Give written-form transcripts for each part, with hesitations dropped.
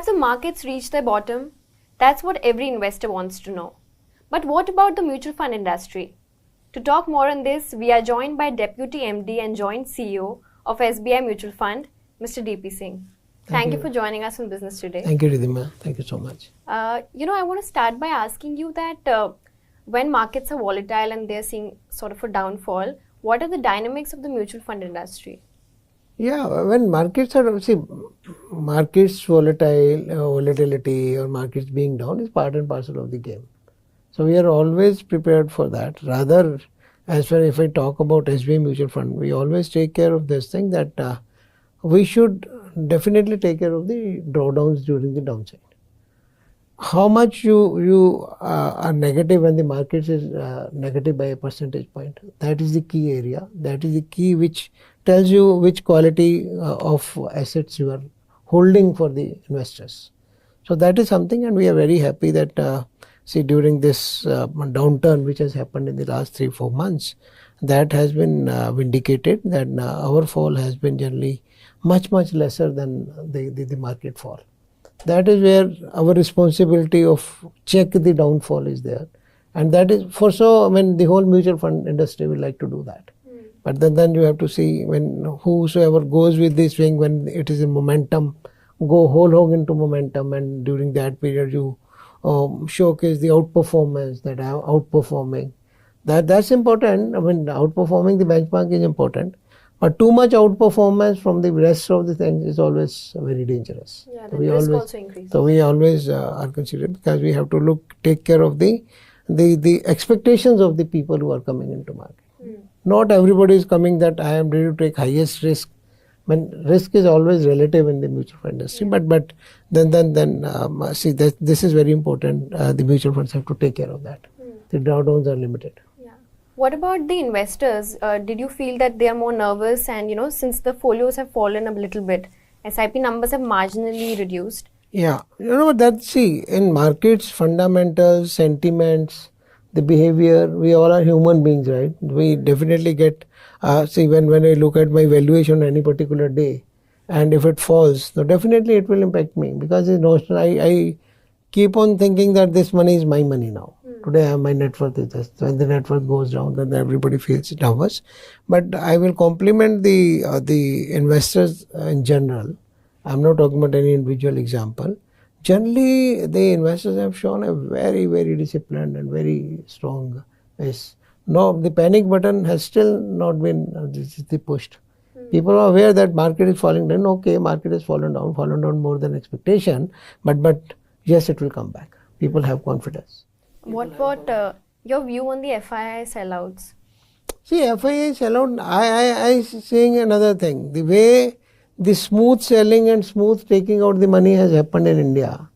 Have the markets reached their bottom? That's what every investor wants to know. But what about the mutual fund industry? To talk more on this, we are joined by Deputy MD and Joint CEO of SBI Mutual Fund, Mr. DP Singh. Thank you for joining us on Business Today. Thank you, Riddhima. Thank you so much. I want to start by asking you that when markets are volatile and they're seeing sort of a downfall, what are the dynamics of the mutual fund industry? Yeah, when markets are, markets volatility or markets being down is part and parcel of the game. So we are always prepared for that. Rather, as far if I talk about SBI Mutual Fund, we always take care of this thing that we should definitely take care of the drawdowns during the downside. How much you are negative when the market is negative by a percentage point, that is the key area. That is the key which tells you which quality of assets you are holding for the investors. So that is something, and we are very happy that during this downturn which has happened in the last 3-4 months, that has been vindicated, that our fall has been generally much lesser than the market fall. That is where our responsibility of check the downfall is there, and that is for so. I mean, the whole mutual fund industry will like to do that, but then you have to see when whosoever goes with this swing, when it is in momentum, go whole hog into momentum, and during that period you showcase the outperformance, that I am outperforming. That's important. I mean, outperforming the benchmark is important. But too much outperformance from the rest of the things is always very dangerous. Yeah, the risk also increases. So we always are considered, because we have to take care of the expectations of the people who are coming into market. Not everybody is coming that I am ready to take highest risk. I mean, risk is always relative in the mutual fund industry. Yeah. But then this is very important. The mutual funds have to take care of that. The drawdowns are limited. What about the investors? Did you feel that they are more nervous, and since the folios have fallen a little bit, SIP numbers have marginally reduced? Yeah, in markets, fundamentals, sentiments, the behavior, we all are human beings, right? We definitely get, when I look at my valuation any particular day, and if it falls, so definitely it will impact me, because I keep on thinking that this money is my money now. Today my net worth is this. When the net worth goes down, then everybody feels nervous. But I will compliment the investors in general. I'm not talking about any individual example. Generally, the investors have shown a very disciplined and very strong pace. No, the panic button has still not been pushed. People are aware that market is falling down. Okay, market has fallen down more than expectation. But yes, it will come back. People have confidence. What about your view on the FII sellouts? FII sellout, I seeing another thing. The way the smooth selling and smooth taking out the money has happened in India,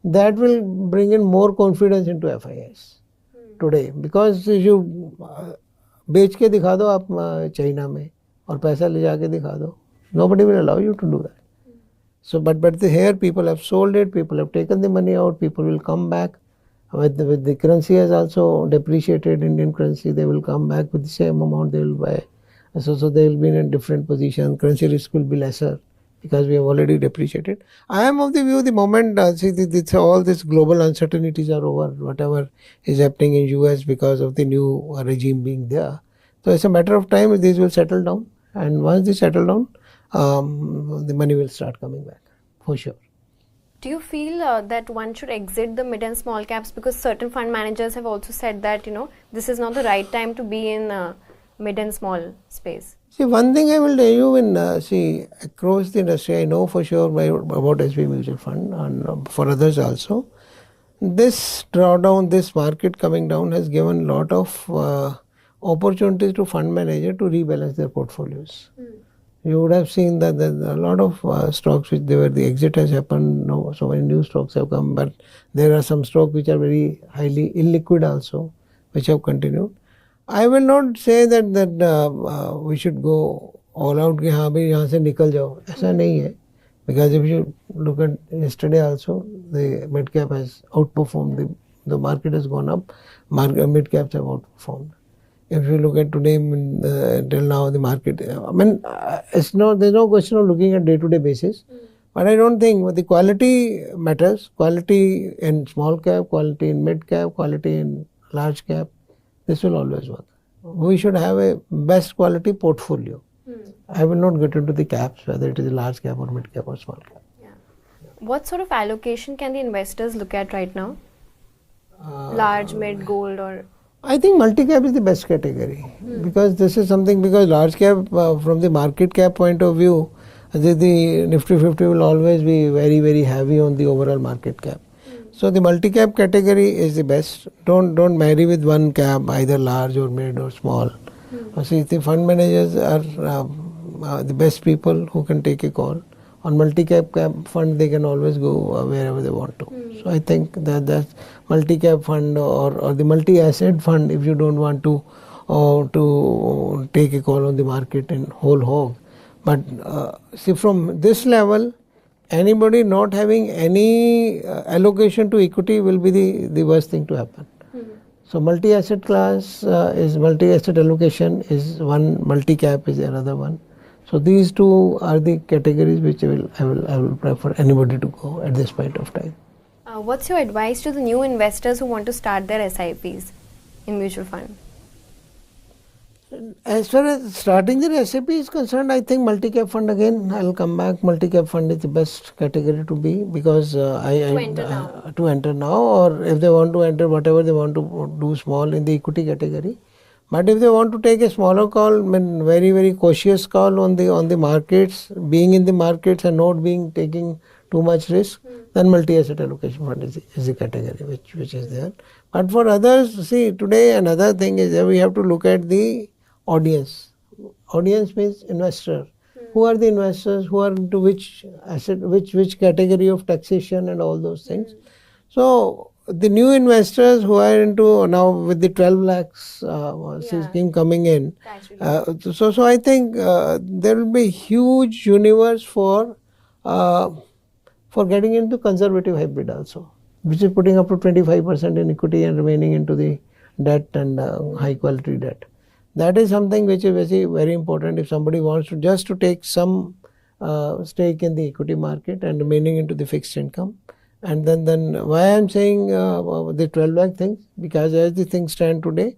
that will bring in more confidence into FIIs today. Because you बेच के दिखा दो आप China में और पैसा ले जाके दिखा दो, nobody will allow you to do that. So, but here people have sold it, people have taken the money out, people will come back. With the currency has also depreciated, Indian currency, they will come back with the same amount they will buy. So they will be in a different position. Currency risk will be lesser because we have already depreciated. I am of the view the moment all these global uncertainties are over, whatever is happening in US because of the new regime being there. So it's a matter of time, these will settle down. And once they settle down, the money will start coming back, for sure. Do you feel that one should exit the mid and small caps, because certain fund managers have also said that this is not the right time to be in mid and small space? One thing I will tell you, across the industry, I know for sure about SBI Mutual Fund and for others also, this drawdown, this market coming down has given a lot of opportunities to fund manager to rebalance their portfolios. You would have seen that there are a lot of stocks which the exit has happened. No, so many new stocks have come, but there are some stocks which are very highly illiquid also, which have continued. I will not say that we should go all out कि हाँ भाई यहाँ से निकल जाओ, ऐसा नहीं है. Because if you look at yesterday also, the mid cap has outperformed. The market has gone up, mid caps have outperformed. If you look at today, till now the market, there's no question of looking at day-to-day basis. But I don't think the quality matters. Quality in small cap, quality in mid cap, quality in large cap. This will always work. We should have a best quality portfolio. I will not get into the caps, whether it is a large cap or mid cap or small cap. Yeah. What sort of allocation can the investors look at right now? Large, mid, gold, or? I think multi-cap is the best category because this is something, because large cap from the market cap point of view, the Nifty 50 will always be very, very heavy on the overall market cap. So the multi-cap category is the best. Don't marry with one cap, either large or mid or small. See, the fund managers are the best people who can take a call. On multi-cap fund, they can always go wherever they want to. So I think that multi-cap fund or the multi-asset fund, if you don't want to take a call on the market in whole hog. But see, from this level, anybody not having any allocation to equity will be the worst thing to happen. So multi-asset class is multi-asset allocation is one, multi-cap is another one. So these two are the categories which I will prefer anybody to go at this point of time. What's your advice to the new investors who want to start their SIPs in mutual fund? As far as starting the SIP is concerned, I think multi-cap fund, again I'll come back. Multi-cap fund is the best category to be, because to enter now, or if they want to enter whatever they want to do small in the equity category. But if they want to take a smaller call, very, very cautious call on the markets, being in the markets and not taking too much risk, then multi-asset allocation fund is the category which is there. But for others, see, today another thing is that we have to look at the audience. Audience means investor. Who are the investors? Who are into which asset, which category of taxation and all those things. So the new investors who are into now with the 12 lakhs scheme coming in, so I think there will be huge universe for getting into conservative hybrid also, which is putting up to 25% in equity and remaining into the debt and high quality debt. That is something which is very important if somebody wants to just to take some stake in the equity market and remaining into the fixed income. And then why I'm saying the 12 lakh things, because as the things stand today,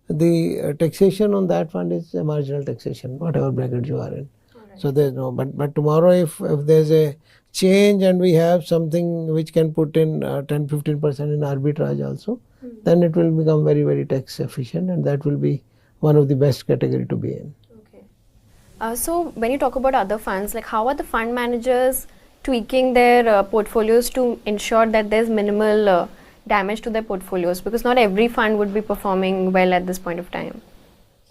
the taxation on that fund is a marginal taxation, whatever bracket you are in. Right. So there's no, but tomorrow if there's a change and we have something which can put in 10-15% in arbitrage also, then it will become very, very tax efficient, and that will be one of the best category to be in. Okay. So when you talk about other funds, like how are the fund managers tweaking their portfolios to ensure that there's minimal damage to their portfolios, because not every fund would be performing well at this point of time?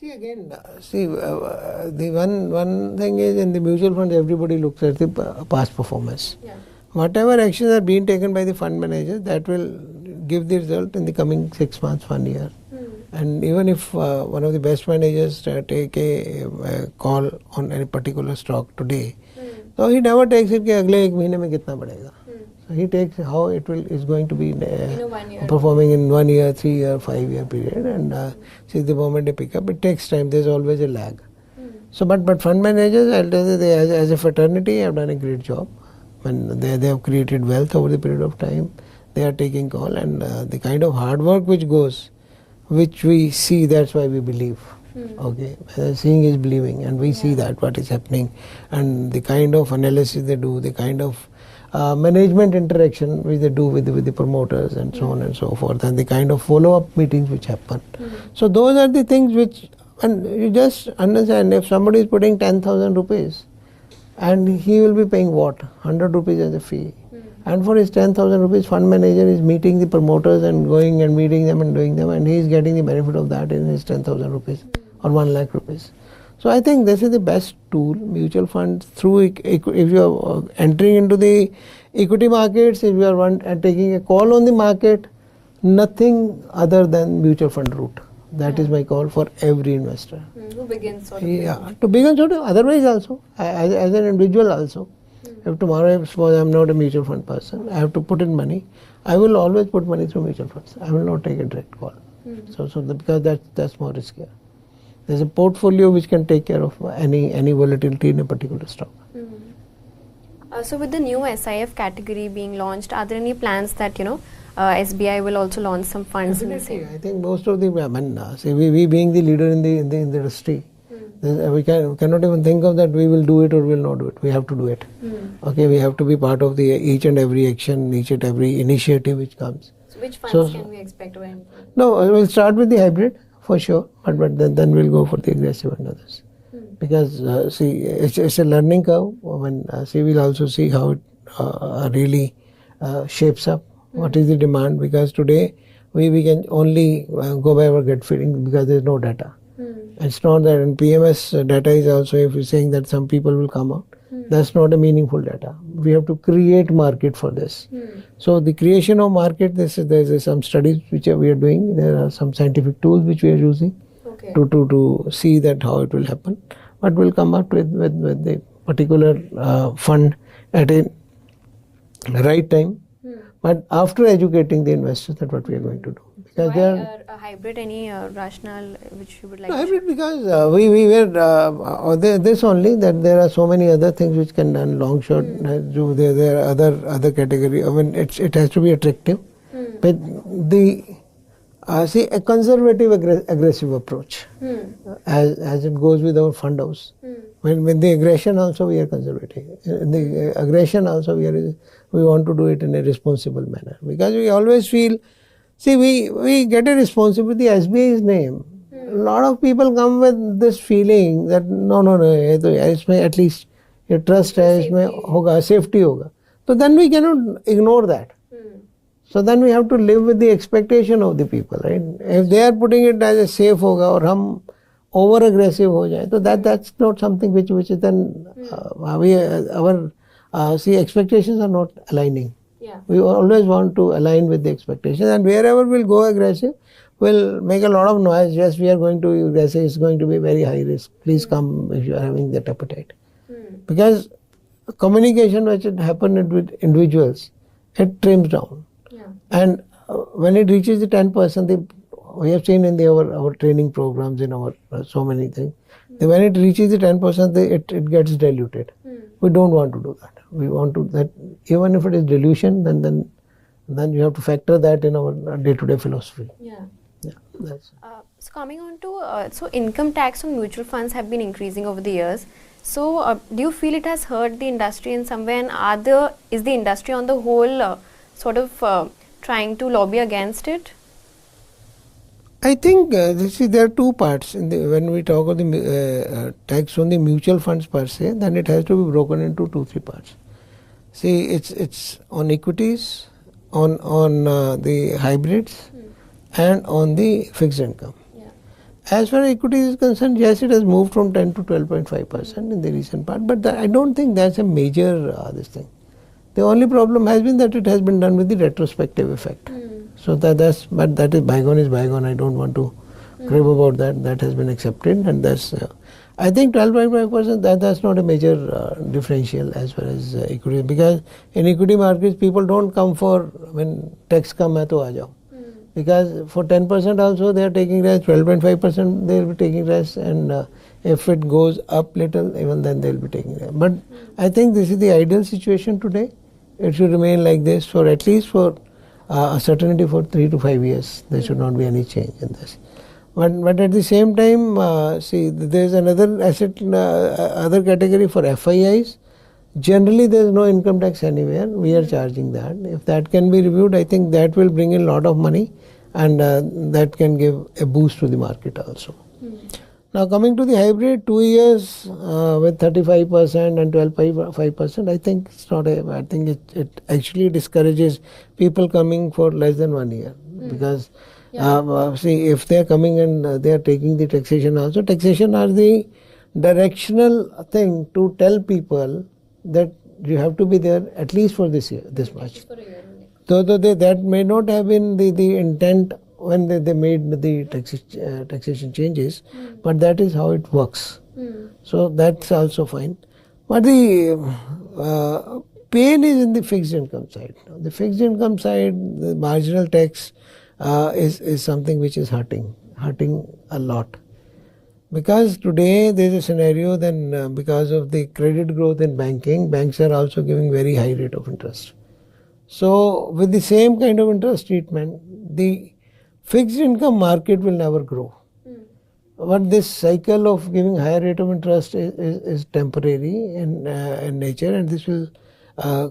See, again, the one thing is, in the mutual funds everybody looks at the past performance. Yeah. Whatever actions are being taken by the fund manager, that will give the result in the coming 6 months, 1 year. And even if one of the best managers take a call on any particular stock today, so he never takes it कि अगले 1 महीने में कितना बढ़ेगा. So he takes how it is going to be performing in 1 year, 3 year, 5 year period, and see the moment they pick up, it takes time. There's always a lag. So but fund managers, I'll tell you, they as a fraternity have done a great job. When they have created wealth over the period of time, they are taking call, and the kind of hard work which we see, that's why we believe. Okay, seeing is believing, and we see that what is happening, and the kind of analysis they do, the kind of management interaction which they do with the promoters and so on and so forth, and the kind of follow-up meetings which happen. So those are the things which, and you just understand, if somebody is putting 10,000 rupees and he will be paying what, 100 rupees as a fee, and for his 10,000 rupees, fund manager is meeting the promoters and going and meeting them and doing them, and he is getting the benefit of that in his 10,000 rupees or 1 lakh rupees. So I think this is the best tool, mutual funds. Through if you are entering into the equity markets, if you are taking a call on the market, nothing other than mutual fund route. That is my call for every investor. Who begins sort of. Yeah, to begin sort of, otherwise also, as an individual also. If tomorrow, suppose I am not a mutual fund person, I have to put in money, I will always put money through mutual funds. I will not take a direct call. Because that's more riskier. There's a portfolio which can take care of any volatility in a particular stock. So with the new SIF category being launched, are there any plans that, SBI will also launch some funds in the Definitely. same? I think most of the, see, we being the leader in the industry, we cannot even think of that we will do it or will not do it. We have to do it. Okay, we have to be part of the each and every action, each and every initiative which comes. So which funds can we expect? No, we'll start with the hybrid for sure, but then we'll go for the aggressive and others. Because see, it's a learning curve. When we'll also see how it really shapes up. What is the demand? Because today we can only go by our gut feeling because there's no data. It's not that, and PMS data is also, if you're saying that some people will come out, that's not a meaningful data. We have to create market for this. So the creation of market, there's some studies which we are doing. There are some scientific tools which we are using to see that how it will happen. But we'll come up with the particular fund at a right time. But after educating the investors, that's what we are going to do. Because why a hybrid? Any rationale which you would like? Hybrid because we were this only that there are so many other things which can done long short. There are other category. I mean, it has to be attractive. But the a conservative aggressive approach as it goes with our fund house. When the aggression also we are conservative. In the aggression also we want to do it in a responsible manner because we always feel. See, we get a responsibility, SBI's name. A lot of people come with this feeling that no, at least your trust है, इसमें होगा, safety होगा. So then we cannot ignore that. So then we have to live with the expectation of the people, right? If they are putting it as a safe होगा और हम over aggressive हो जाए, so that's not something which is then our expectations are not aligning. We always want to align with the expectations, and wherever we'll go aggressive, we'll make a lot of noise. Yes, we are going to be aggressive. It's going to be very high risk. Please come if you are having that appetite. Because communication which had happened with individuals, it trims down. And when it reaches the 10%, we have seen in our training programs, in our so many things, when it reaches the 10%, it gets diluted. We don't want to do that. We want to that even if it is dilution, then you have to factor that in our day-to-day philosophy. So coming on to so income tax on mutual funds have been increasing over the years. So do you feel it has hurt the industry in some way, and is the industry on the whole sort of trying to lobby against it? I think there are two parts when we talk of the tax on the mutual funds per se. Then it has to be broken into 2-3 parts. See, it's on equities, on the hybrids, and on the fixed income. As far as equities is concerned, yes, it has moved from 10 to 12.5% in the recent part, but I don't think that's a major this thing. The only problem has been that it has been done with the retrospective effect. So that is bygone. I don't want to crib about that. That has been accepted, and that's. I think 12.5%. That's not a major differential as far as equity, because in equity markets people don't come for when tax come hai to aa jao. Because for 10% also they are taking risk, 12.5% they will be taking risk, and if it goes up little, even then they will be taking risk. But I think this is the ideal situation today. It should remain like this for at least for a certainty for 3 to 5 years. There should not be any change in this. But at the same time, there is another asset, other category for FIIs. Generally, there is no income tax anywhere. We are charging that. If that can be reviewed, I think that will bring in a lot of money, and that can give a boost to the market also. Now coming to the hybrid, 2 years with 35% and 12.5%, I think it's not I think it actually discourages people coming for less than 1 year. Because if they are coming and they are taking the taxation also, taxation are the directional thing to tell people that you have to be there at least for this year, this much. So that may not have been the intent when they made the taxation changes, but that is how it works. So that's also fine. But the pain is in the fixed income side. The fixed income side, the marginal tax is something which is hurting a lot. Because today there is a scenario then because of the credit growth in banking, banks are also giving very high rate of interest. So with the same kind of interest treatment, the fixed income market will never grow. But this cycle of giving higher rate of interest is temporary in nature, and this will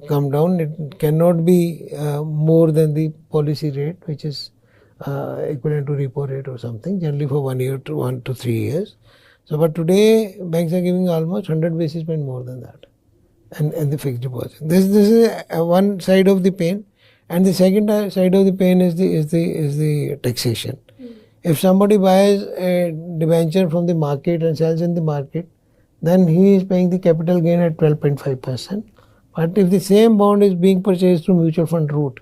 come down. It cannot be more than the policy rate, which is equivalent to repo rate or something, generally for 1 year to 1 to 3 years. So, but today banks are giving almost 100 basis point more than that, and the fixed deposit. This is one side of the pain, and the second side of the pain is the taxation. If somebody buys a debenture from the market and sells in the market, then he is paying the capital gain at 12.5%. But if the same bond is being purchased through mutual fund route,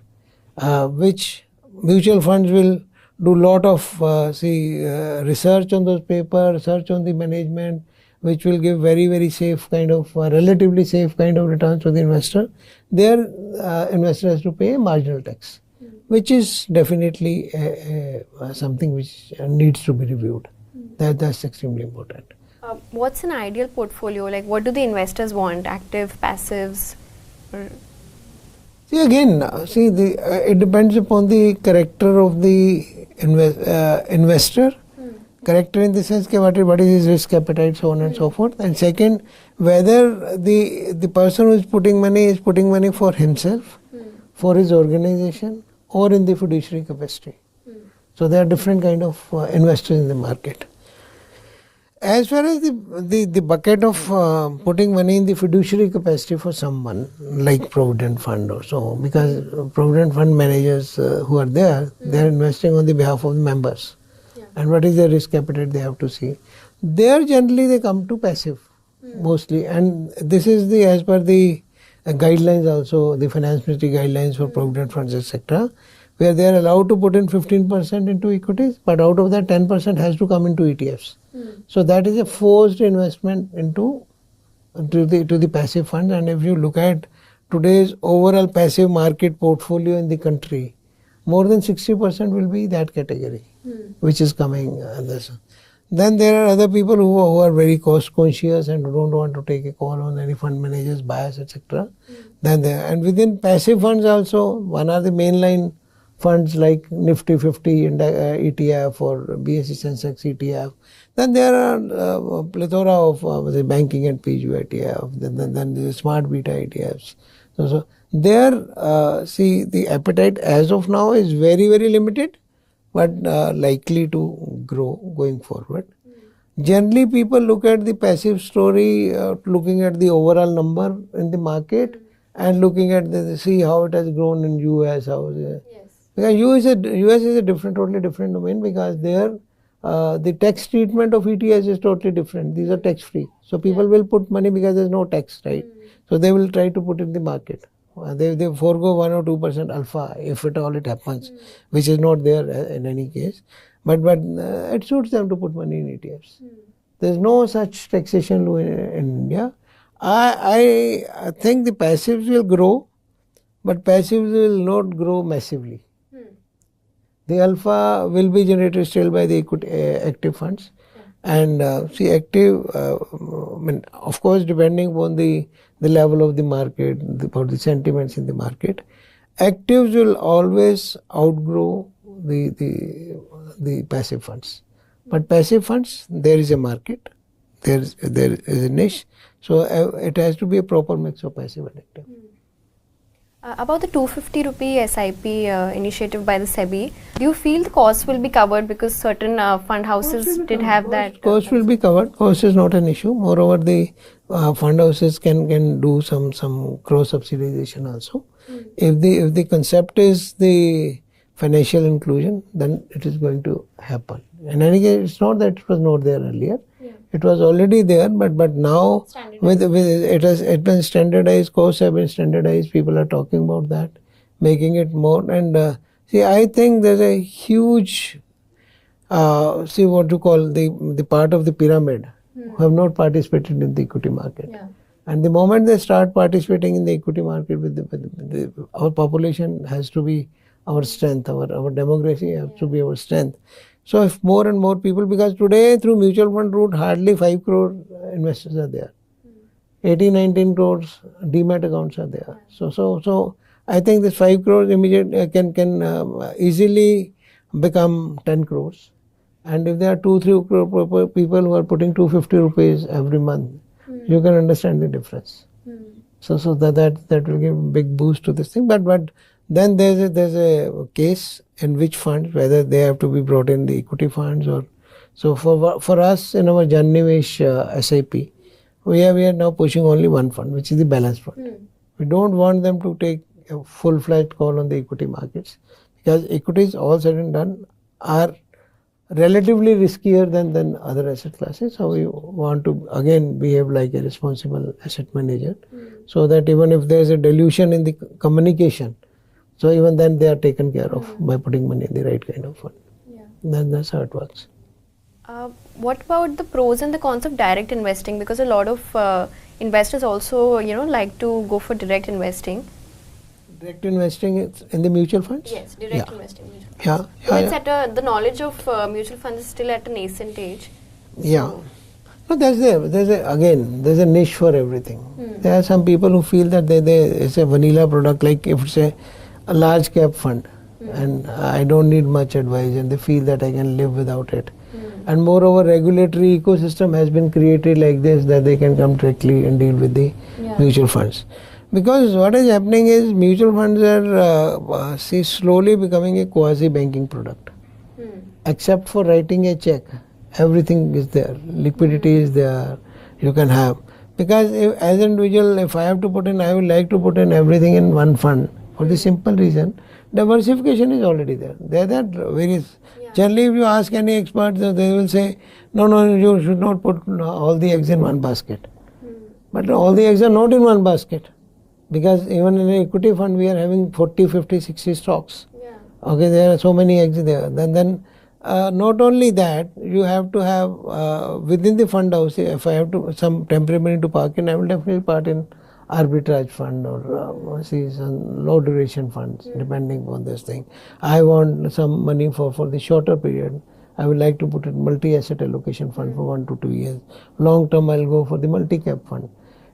which mutual funds will do lot of research on those papers, research on the management, which will give very safe kind of relatively safe kind of returns to the investor, their investor has to pay a marginal tax, which is definitely something which needs to be reviewed. That's extremely important. What's an ideal portfolio? Like, what do the investors want? Active, passives? See again, it depends upon the character of the investor. Character in the sense what is his risk appetite, so on and so forth. And second, whether the person who is putting money for himself, for his organization, or in the fiduciary capacity. So there are different kind of investors in the market. As far as the bucket of putting money in the fiduciary capacity for someone like Provident Fund or so, because Provident Fund managers who are there, they are investing on the behalf of the members. And what is their risk appetite they have to see. There generally they come to passive mostly, and this is as per the guidelines also, the finance ministry guidelines for provident funds, etc., where they are allowed to put in 15% into equities, but out of that 10% has to come into ETFs. So that is a forced investment to the passive fund. And if you look at today's overall passive market portfolio in the country, more than 60% will be that category, which is coming. Then there are other people who are very cost conscious and don't want to take a call on any fund manager's bias, etc. And within passive funds also, one are the mainline funds like Nifty 50 ETF or BSE Sensex ETF. Then there are a plethora of the banking and PGU ETF. Then the smart beta ETFs. So there, the appetite as of now is very limited, but likely to grow going forward. Generally, people look at the passive story, looking at the overall number in the market, and looking at see how it has grown in US. Because US is a totally different domain, because there the tax treatment of ETS is totally different. These are tax free, so people will put money because there is no tax, right? So they will try to put in the market. They forego 1 or 2% alpha if at all it happens, which is not there in any case. But it suits them to put money in ETFs. There is no such taxation law in India. I think the passives will grow, but passives will not grow massively. The alpha will be generated still by the active funds. And active, of course, depending upon the level of the market, about the sentiments in the market, actives will always outgrow the passive funds. But passive funds, there is a market, there is a niche, so it has to be a proper mix of passive and active. About the 250 rupee SIP initiative by the SEBI, do you feel the cost will be covered because certain fund houses did have that? Cost will be covered. Cost is not an issue. Moreover, the fund houses can do some cross subsidization also. If the concept is the financial inclusion, then it is going to happen. In any case, it's not that it was not there earlier. It was already there, but now with it has been standardized. Costs have been standardized. People are talking about that, making it more. And I think there's a huge what you call the part of the pyramid who have not participated in the equity market. And the moment they start participating in the equity market, our population has to be our strength. Our demography has to be our strength. So if more and more people, because today through mutual fund route hardly 5 crore investors are there. 18, 19 crores demat accounts are there. So I think this 5 crores immediate can easily become 10 crores. And if there are 2-3 crore people who are putting 250 rupees every month, you can understand the difference. So that will give a big boost to this thing. But then there's a case in which funds, whether they have to be brought in the equity funds or so. For us in our Jannivesh SIP, we are now pushing only one fund, which is the balanced fund. We don't want them to take a full-fledged call on the equity markets, because equities, all said and done, are relatively riskier than other asset classes. So we want to again behave like a responsible asset manager, so that even if there is a dilution in the communication, so even then they are taken care of by putting money in the right kind of fund. That's how it works. What about the pros and the cons of direct investing? Because a lot of investors also, like to go for direct investing. Direct investing is in the mutual funds? Yes, direct investing. Yeah. It's at the knowledge of mutual funds is still at a nascent age. Yeah. No, there's a niche for everything. There are some people who feel that it's a vanilla product, like if it's a large cap fund, and I don't need much advice, and they feel that I can live without it. And moreover, regulatory ecosystem has been created like this, that they can come directly and deal with the mutual funds. Because what is happening is mutual funds are slowly becoming a quasi-banking product. Except for writing a check, everything is there. Liquidity is there. You can have. Because as an individual, if I have to put in, I would like to put in everything in one fund. For the simple reason, diversification is already there. There are various. Generally, if you ask any expert, they will say, no, you should not put all the eggs in one basket. But all the eggs are not in one basket. Because even in an equity fund, we are having 40, 50, 60 stocks. Okay, there are so many eggs there. Then not only that, you have to have within the fund house, if I have to some temporary money to park in, I will definitely park in arbitrage fund or some low duration funds, depending on this thing. I want some money for the shorter period. I would like to put in multi-asset allocation fund for 1 to 2 years. Long term, I'll go for the multi-cap fund.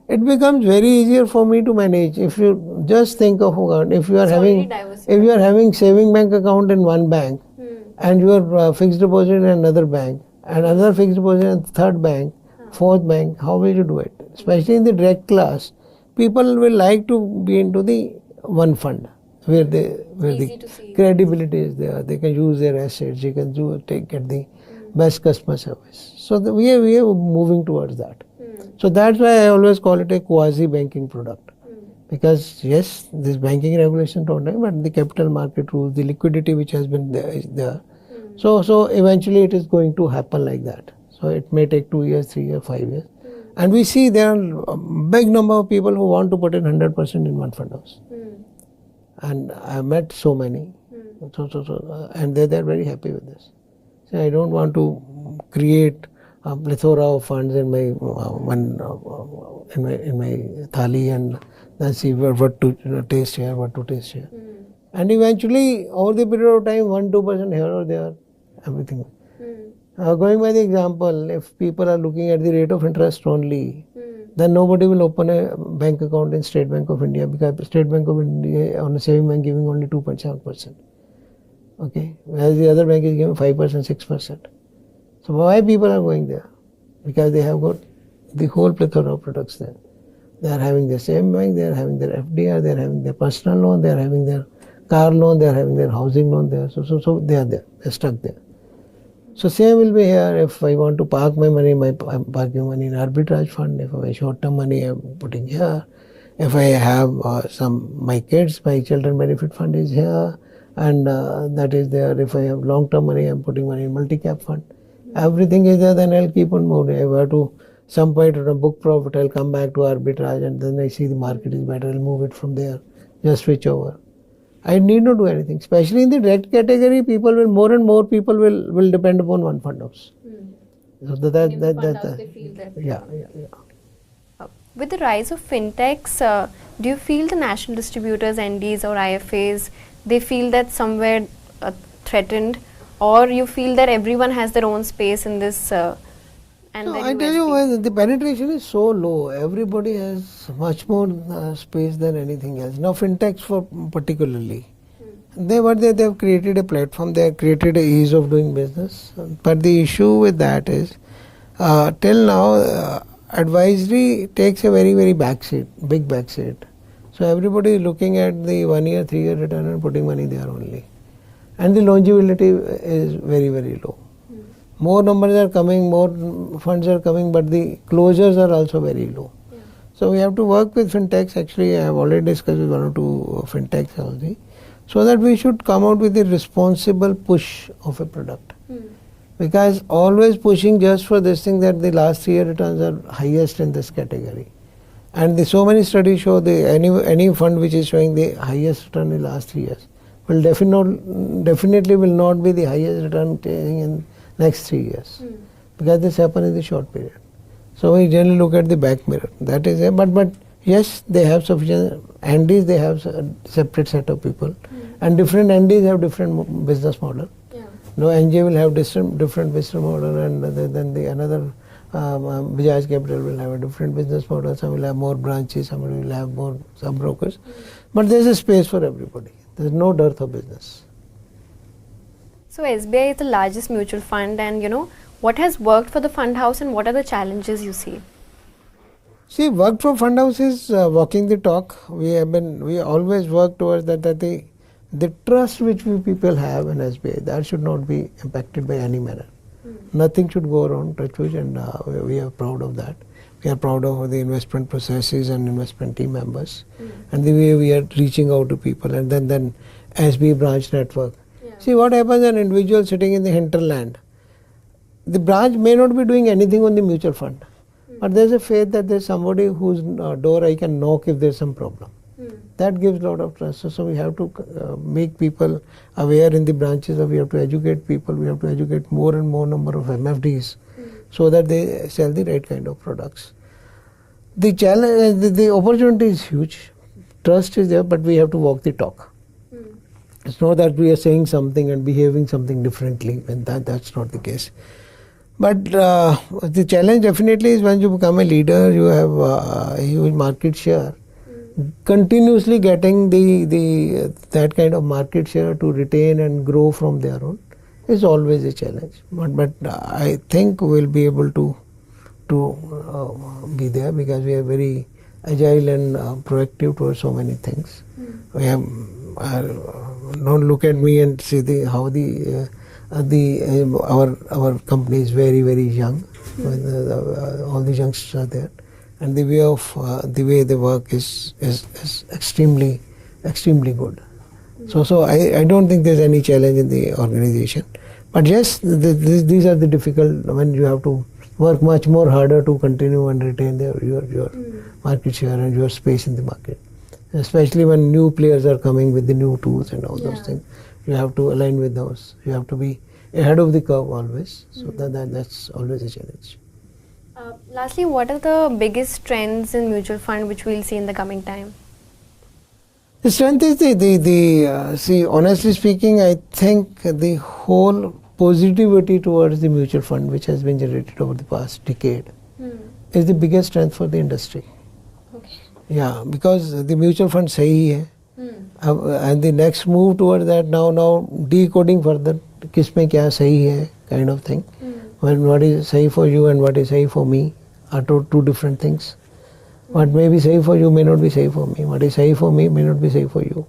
It becomes very easier for me to manage. If you just think of if you are having saving bank account in one bank, and your fixed deposit in another bank, and another fixed deposit in third bank, fourth bank, how will you do it? Especially in the direct class, people will like to be into the one fund where the credibility is there. They can use their assets. You can get the best customer service. So we are moving towards that. So that's why I always call it a quasi-banking product. Because yes, this banking regulation don't have, but the capital market rules, the liquidity which has been there is there. So eventually it is going to happen like that. So it may take 2 years, 3 years, 5 years. And we see there are a big number of people who want to put in 100% in one fund house. And I met so many. And they're very happy with this. So I don't want to create a plethora of funds in my in my thali and then see what to taste here, what to taste here. And eventually, over the period of time, 1-2% here or there, everything. Going by the example, if people are looking at the rate of interest only, then nobody will open a bank account in State Bank of India, because State Bank of India on a saving bank giving only 2.7%. Okay, whereas the other bank is giving 5%, 6%. So why people are going there? Because they have got the whole plethora of products there. They are having the same bank, they are having their FDR, they are having their personal loan, they are having their car loan, they are having their housing loan there. So they are there, they are stuck there. So same will be here. If I want to park my money, I'm parking money in arbitrage fund. If I have short-term money, I'm putting here. If I have my children benefit fund is here, and that is there. If I have long-term money, I'm putting money in multi-cap fund. Everything is there, then I'll keep on moving. If I have to some point on a book profit, I'll come back to arbitrage, and then I see the market is better, I'll move it from there, just switch over. I need not do anything. Especially in the direct category, more and more people will depend upon one fund house. So they feel that. Yeah. With the rise of Fintechs, do you feel the national distributors, NDs or IFAs, they feel that somewhere threatened, or you feel that everyone has their own space in this? And So then I tell you why the penetration is so low. Everybody has much more space than anything else. Now fintechs for particularly, they have created a platform. They have created a ease of doing business. But the issue with that is, till now, advisory takes a very big backseat. So everybody is looking at the 1 year, 3 year return and putting money there only, and the longevity is very low. More numbers are coming, more funds are coming, but the closures are also very low. Yeah. So we have to work with fintechs. Actually, I have already discussed with 1 or 2 fintechs already, so that we should come out with a responsible push of a product. Because always pushing just for this thing that the last 3 year returns are highest in this category. And so many studies show any fund which is showing the highest return in the last 3 years will definitely will not be the highest return in next 3 years, because this happens in the short period. So we generally look at the back mirror. That is it. But yes, they have sufficient NDs. They have a separate set of people, and different NDs have different business model. Yeah. No NG will have different business model, and then the another Bajaj Capital will have a different business model. Some will have more branches. Some will have more sub-brokers. But there is a space for everybody. There is no dearth of business. So SBI is the largest mutual fund, and what has worked for the fund house and what are the challenges you see? See, work from fund house is walking the talk. We always work towards that the trust which we people have in SBI, that should not be impacted by any manner. Nothing should go wrong, touch wood, and we are proud of that. We are proud of the investment processes and investment team members, and the way we are reaching out to people, and then SBI branch network. See what happens, an individual sitting in the hinterland, the branch may not be doing anything on the mutual fund, but there's a faith that there's somebody whose door I can knock if there's some problem. That gives a lot of trust. So we have to make people aware in the branches, we have to educate people, we have to educate more and more number of MFDs so that they sell the right kind of products. The challenge, the opportunity is huge. Trust is there, but we have to walk the talk. It's not that we are saying something and behaving something differently, and that's not the case. But the challenge definitely is when you become a leader, you have a huge market share. Continuously getting that kind of market share to retain and grow from there on is always a challenge. But I think we'll be able to be there, because we are very agile and proactive towards so many things. We have don't look at me and see how our company is very young. All the youngsters are there, and the way they work is extremely good. So I don't think there's any challenge in the organization. But yes, these are the difficult, when you have to work much more harder to continue and retain your market share and your space in the market. Especially when new players are coming with the new tools and all those things, you have to align with those. You have to be ahead of the curve always. So that's always a challenge. Lastly, what are the biggest trends in mutual fund which we'll see in the coming time? The strength is see, honestly speaking, I think the whole positivity towards the mutual fund which has been generated over the past decade is the biggest strength for the industry. Okay. Yeah, because the mutual fund sahi hai. And the next move towards that, now decoding further, kisme kya sahi hai, kind of thing. When what is sahi for you and what is sahi for me are two different things. What may be sahi for you may not be sahi for me. What is sahi for me may not be sahi for you.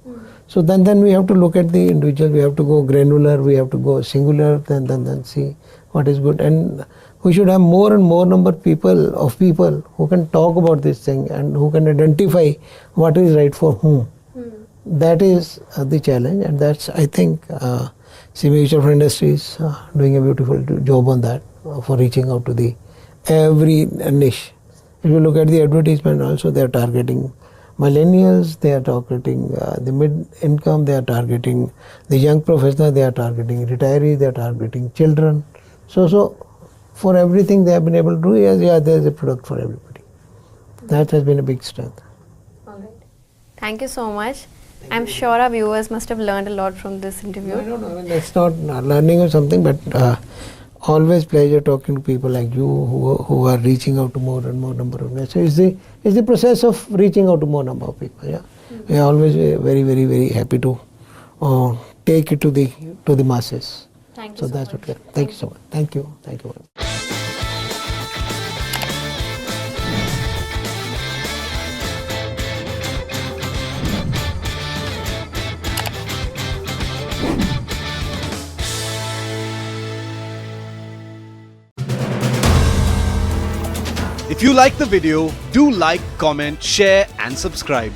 So then we have to look at the individual. We have to go granular. We have to go singular. Then see what is good. And we should have more and more number of people who can talk about this thing and who can identify what is right for whom. That is the challenge, and that's, I think, mutual fund industry is doing a beautiful job on that for reaching out to every niche. If you look at the advertisement also, they are targeting millennials, they are targeting the mid-income, they are targeting the young professional, they are targeting retirees, they are targeting children. So for everything they have been able to do, there is a product for everybody. That has been a big strength. All right. Thank you so much. I'm sure our viewers must have learned a lot from this interview. I don't know. I mean, it's not learning or something, but always pleasure talking to people like you who are reaching out to more and more number of investors. It's the process of reaching out to more number of people. Yeah, we are always very, very, very happy to take it to the masses. Thank you So so that's much. what. Thank you so much. Thank you. Thank you. If you like the video, do like, comment, share and subscribe.